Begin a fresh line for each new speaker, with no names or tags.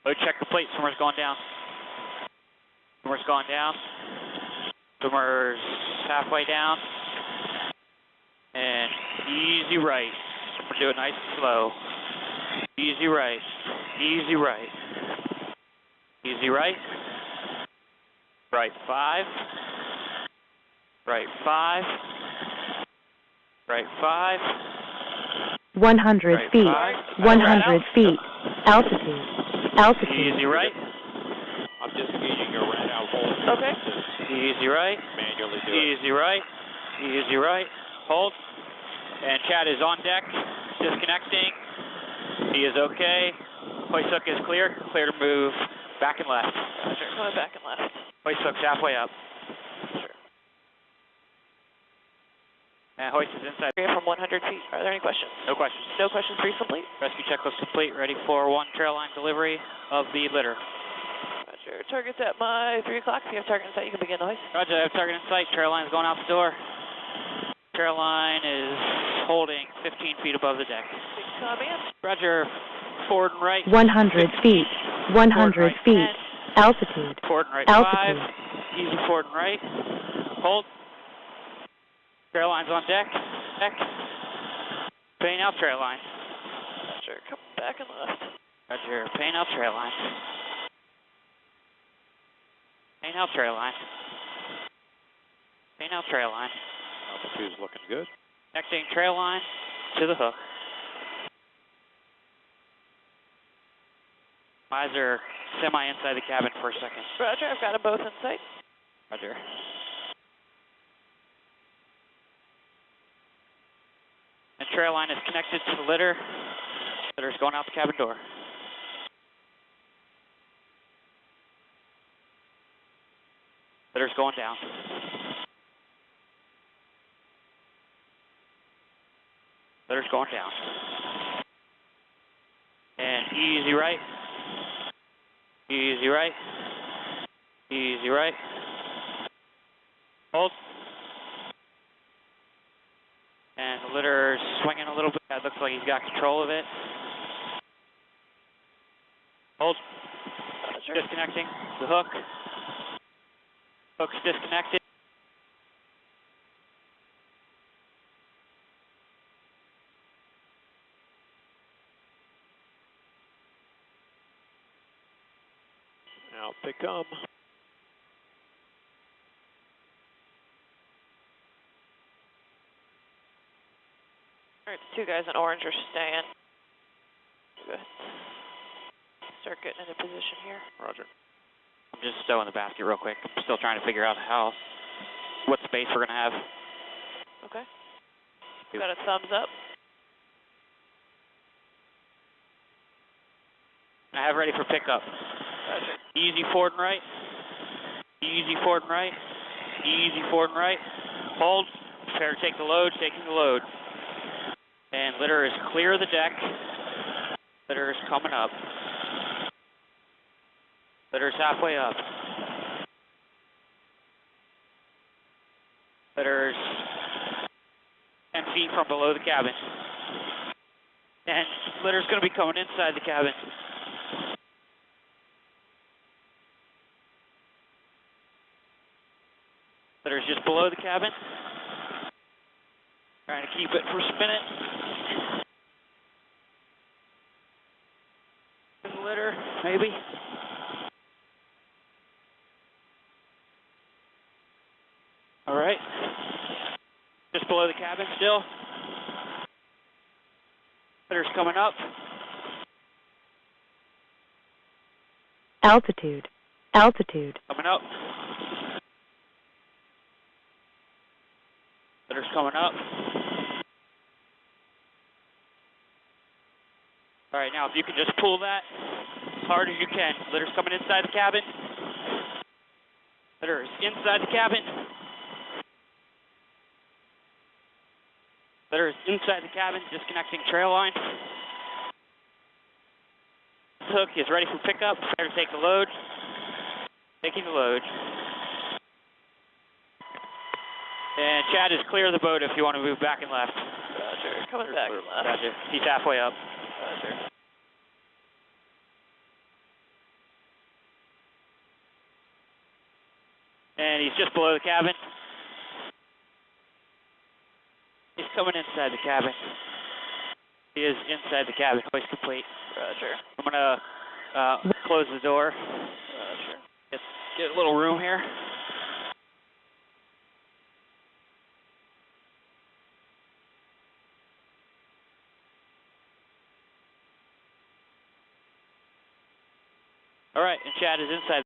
Load check complete. Swimmer's going down. Swimmer's going down. Swimmer's halfway down. And easy right. We're doing nice and slow. Easy right. Easy right. Easy right. Right 5. Right 5. Right 5.
100
right
feet.
5.
100 feet. Altitude. Altitude.
Easy right.
I'm disengaging your red out hold.
Okay. Easy right.
Manually do it.
Easy right. Easy right. Hold. And Chad is on deck. Disconnecting. He is okay. Hoist hook is clear. Clear to move back and left.
Roger, coming back and left.
Hoist hook's halfway up.
Sure.
And hoist is inside.
We're from 100 feet. Are there any questions?
No questions.
No questions. Brief complete.
Rescue checklist complete. Ready for 1 trail line delivery of the litter.
Roger. Target's at my 3 o'clock. If you have target in sight, you can begin the hoist.
Roger, I have target in sight. Trail line's going out the door. Trail line is holding 15 feet above the deck.
Command.
Roger, forward and right.
100 feet. 100 feet. Altitude.
Forward and right
Altitude.
5. Easy forward and right. Hold. Trail line's on deck. Deck. Paying out trail line.
Roger, come back and left.
Roger, paying out trail line. Paying out trail line. Paying out trail line.
Altitude's looking good.
Connecting trail line to the hook. Eyes are semi inside the cabin for a second.
Roger, I've got them both in sight.
Roger. And trail line is connected to the litter. Litter's going out the cabin door. Litter's going down. Litter's going down. And easy right. Easy right. Easy right. Hold. And the litter's swinging a little bit. That looks like he's got control of it. Hold.
Roger.
Disconnecting the hook. Hook's disconnected.
Out they come.
All right, the 2 guys in orange are staying. Good. Start getting into position here.
Roger.
I'm just stowing the basket real quick. I'm still trying to figure out what space we're going to have.
Okay. Got a thumbs up.
I have ready for pickup.
Roger.
Easy forward and right. Easy forward and right. Easy forward and right. Hold. Prepare to take the load. Taking the load. And litter is clear of the deck. Litter is coming up. Litter is halfway up. Litter is 10 feet from below the cabin. And litter's going to be coming inside the cabin. Litter's just below the cabin. Trying to keep it for spinning. The litter, maybe. All right. Just below the cabin still. Litter's coming up.
Altitude. Altitude.
Coming up. Litter's coming up. All right, now if you can just pull that as hard as you can. Litter's coming inside the cabin. Litter's inside the cabin. Litter's inside the cabin, disconnecting trail line. Hook is ready for pickup. Prepare to take the load. Taking the load. And Chad is clear of the boat if you want to move back and left.
Roger. Coming back and left.
Roger. He's halfway up.
Roger.
And he's just below the cabin. He's coming inside the cabin. He is inside the cabin. Hoist complete.
Roger.
I'm gonna close the door.
Roger.
Get a little room here. All right, and Chad is inside